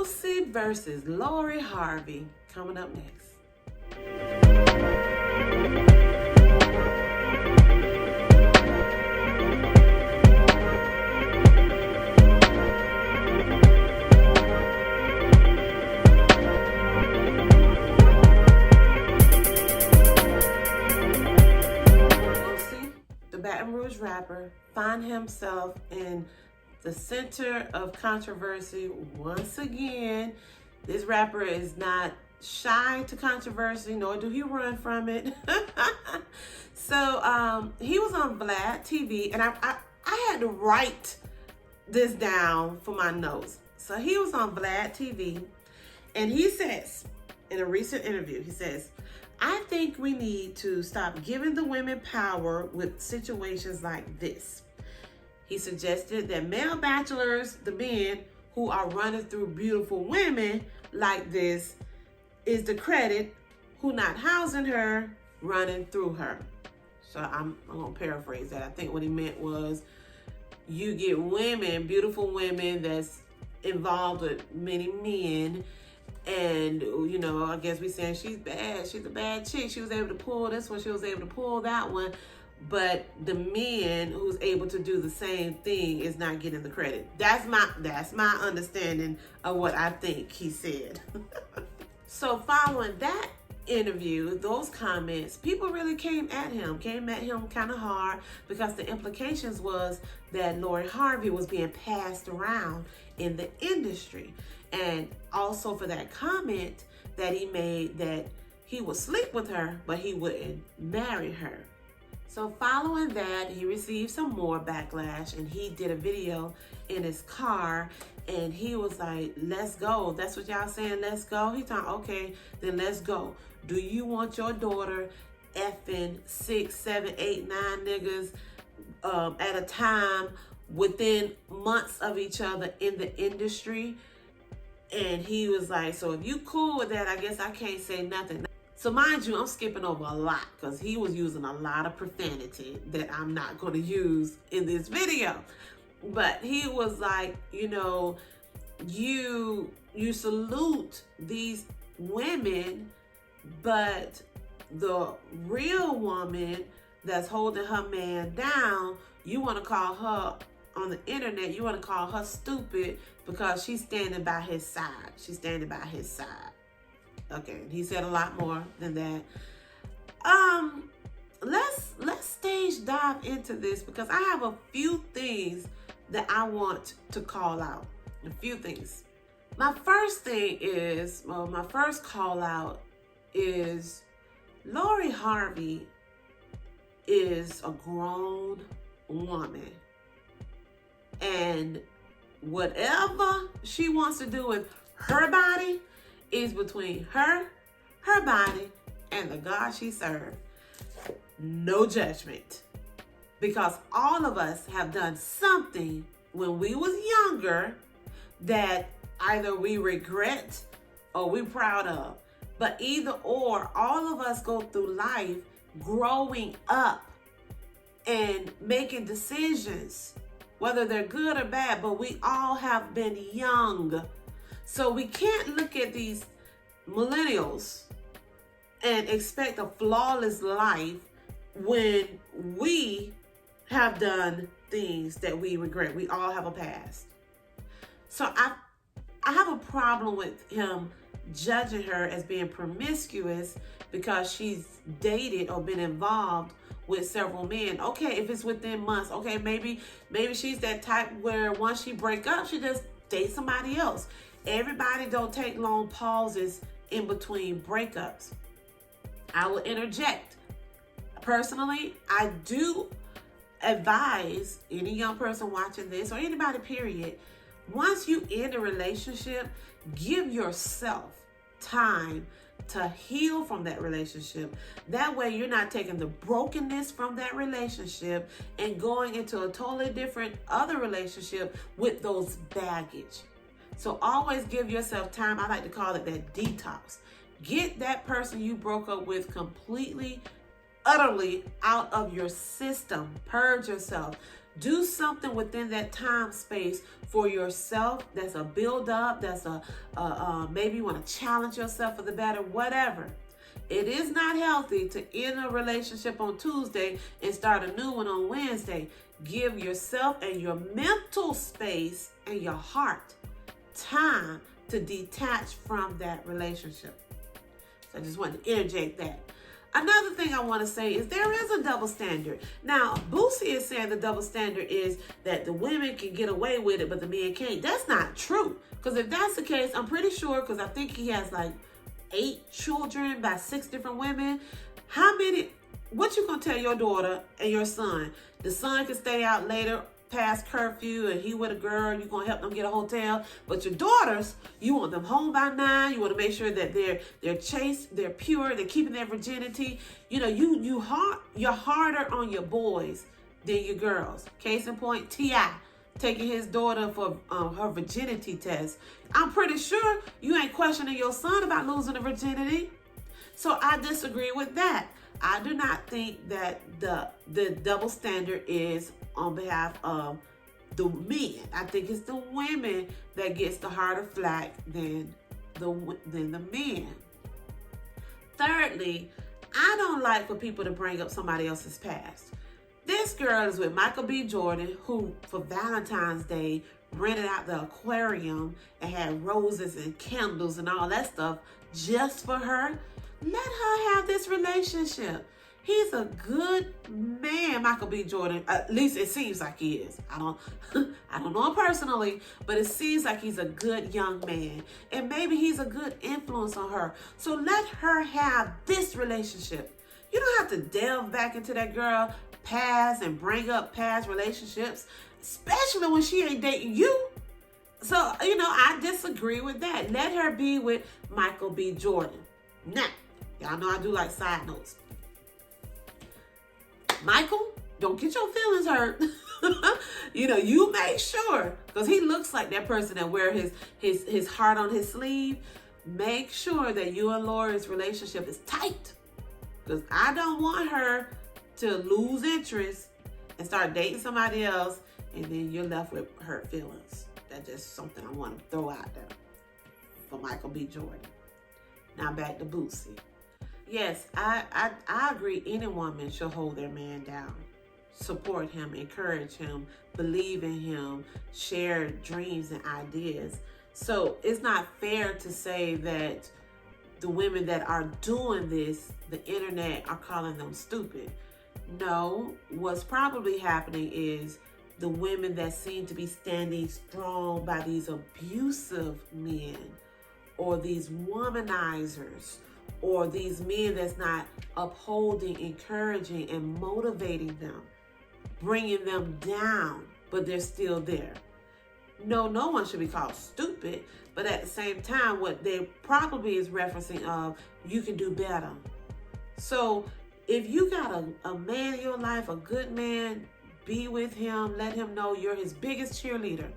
Boosie versus Lori Harvey, coming up next. Boosie, the Baton Rouge rapper, find himself in the center of controversy once again. This rapper is not shy to controversy, nor do he run from it. So he was on Vlad TV, and I had to write this down for my notes. So he was on Vlad TV, and he says, in a recent interview, he says, "I think we need to stop giving the women power with situations like this." He suggested that male bachelors, the men who are running through beautiful women like this, is the credit who not housing her, running through her. So I'm gonna paraphrase that. I think what he meant was, you get women, beautiful women that's involved with many men, and you know, I guess we saying she's bad, she's a bad chick, she was able to pull this one, she was able to pull that one, but the men who's able to do the same thing is not getting the credit. That's my understanding of what I think he said. So following that interview, those comments, people really came at him kind of hard, because the implications was that Lori Harvey was being passed around in the industry. And also for that comment that he made that he would sleep with her, but he wouldn't marry her. So following that, he received some more backlash, and he did a video in his car, and he was like, "Let's go. That's what y'all saying, let's go?" He thought, okay, then let's go. Do you want your daughter effing 6, 7, 8, 9 niggas at a time within months of each other in the industry? And he was like, so if you cool with that, I guess I can't say nothing. So mind you, I'm skipping over a lot because he was using a lot of profanity that I'm not going to use in this video. But he was like, you know, you salute these women, but the real woman that's holding her man down, you want to call her on the internet, you want to call her stupid because she's standing by his side. She's standing by his side. Okay, he said a lot more than that. Let's stage dive into this, because I have a few things that I want to call out. A few things. My first call out is Lori Harvey is a grown woman, and whatever she wants to do with her body is between her body, and the God she served. No judgment. Because all of us have done something when we was younger that either we regret or we proud of. But either or, all of us go through life growing up and making decisions, whether they're good or bad, but we all have been young. So we can't look at these millennials and expect a flawless life when we have done things that we regret. We all have a past. So I have a problem with him judging her as being promiscuous because she's dated or been involved with several men. Okay, if it's within months, okay, maybe she's that type where once she break up, she just date somebody else. Everybody don't take long pauses in between breakups. I will interject. Personally, I do advise any young person watching this, or anybody period, once you end a relationship, give yourself time to heal from that relationship. That way you're not taking the brokenness from that relationship and going into a totally different other relationship with those baggage. So always give yourself time. I like to call it that detox. Get that person you broke up with completely, utterly out of your system. Purge yourself. Do something within that time space for yourself. That's a build up. That's maybe you want to challenge yourself for the better, whatever. It is not healthy to end a relationship on Tuesday and start a new one on Wednesday. Give yourself and your mental space and your heart time to detach from that relationship. So I just wanted to interject that. Another thing I want to say is there is a double standard. Now, Boosie is saying the double standard is that the women can get away with it, but the men can't. That's not true. Because if that's the case, I'm pretty sure, because I think he has like 8 children by 6 different women. What you gonna tell your daughter and your son? The son can stay out later past curfew and he with a girl, you gonna help them get a hotel. But your daughters, you want them home by 9. You want to make sure that they're chaste, they're pure, they're keeping their virginity. You know, you're harder on your boys than your girls. Case in point, T.I. taking his daughter for her virginity test. I'm pretty sure you ain't questioning your son about losing the virginity. So I disagree with that. I do not think that the double standard is on behalf of the men. I think it's the women that gets the harder flack than the men. Thirdly, I don't like for people to bring up somebody else's past. This girl is with Michael B. Jordan, who for Valentine's Day rented out the aquarium and had roses and candles and all that stuff just for her. Let her have this relationship. He's a good man, Michael B. Jordan. At least it seems like he is. I don't know him personally, but it seems like he's a good young man. And maybe he's a good influence on her. So let her have this relationship. You don't have to delve back into that girl past and bring up past relationships, especially when she ain't dating you. So, I disagree with that. Let her be with Michael B. Jordan. Now, y'all know I do like side notes. Michael, don't get your feelings hurt. You make sure, because he looks like that person that wear his heart on his sleeve. Make sure that you and Lori's relationship is tight, because I don't want her to lose interest and start dating somebody else, and then you're left with hurt feelings. That's just something I want to throw out there for Michael B. Jordan. Now back to Boosie. Yes, I agree. Any woman should hold their man down, support him, encourage him, believe in him, share dreams and ideas. So it's not fair to say that the women that are doing this, the internet are calling them stupid. No, what's probably happening is the women that seem to be standing strong by these abusive men or these womanizers or these men that's not upholding, encouraging, and motivating them, bringing them down, but they're still there. No one should be called stupid, but at the same time, what they probably is referencing of, you can do better. So if you got a man in your life, a good man, be with him, let him know you're his biggest cheerleader.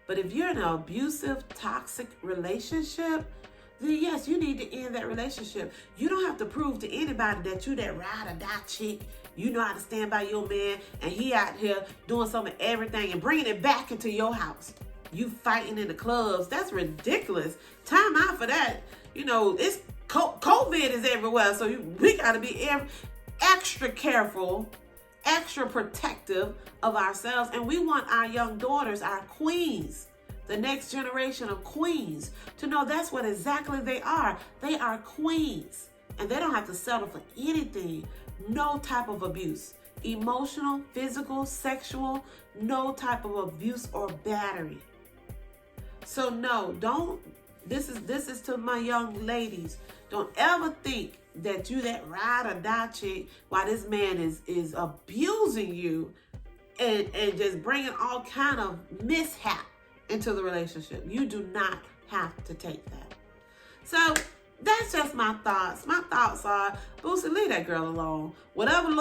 But if you're in an abusive, toxic relationship, then yes, you need to end that relationship. You don't have to prove to anybody that you that ride or die chick. You know how to stand by your man, and he out here doing some of everything and bringing it back into your house. You fighting in the clubs. That's ridiculous. Time out for that. It's COVID is everywhere, so we got to be extra careful, extra protective of ourselves. And we want our young daughters, our queens, the next generation of queens, to know that's what exactly they are. They are queens, and they don't have to settle for anything. No type of abuse, emotional, physical, sexual, no type of abuse or battery. So no, this is to my young ladies. Don't ever think that you that ride or die chick while this man is abusing you and just bringing all kind of mishap into the relationship. You do not have to take that. So that's just my thoughts. My thoughts are, Boosie, leave that girl alone. Whatever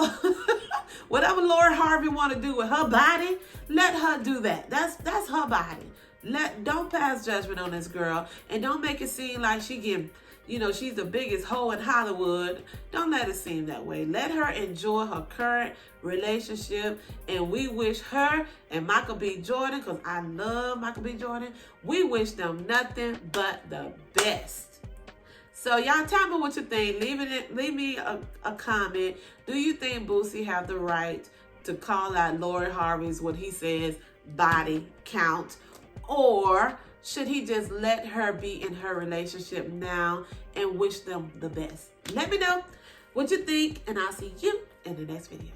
Lord Harvey want to do with her body, let her do that. That's her body. Don't pass judgment on this girl, and don't make it seem like she getting, you know, she's the biggest hoe in Hollywood. Don't let it seem that way. Let her enjoy her current relationship, and we wish her and Michael B. Jordan, because I love Michael B. Jordan, we wish them nothing but the best. So y'all tell me what you think. Leave me a comment. Do you think Boosie have the right to call out Lori Harvey's, what he says, body count? Or should he just let her be in her relationship now and wish them the best? Let me know what you think, and I'll see you in the next video.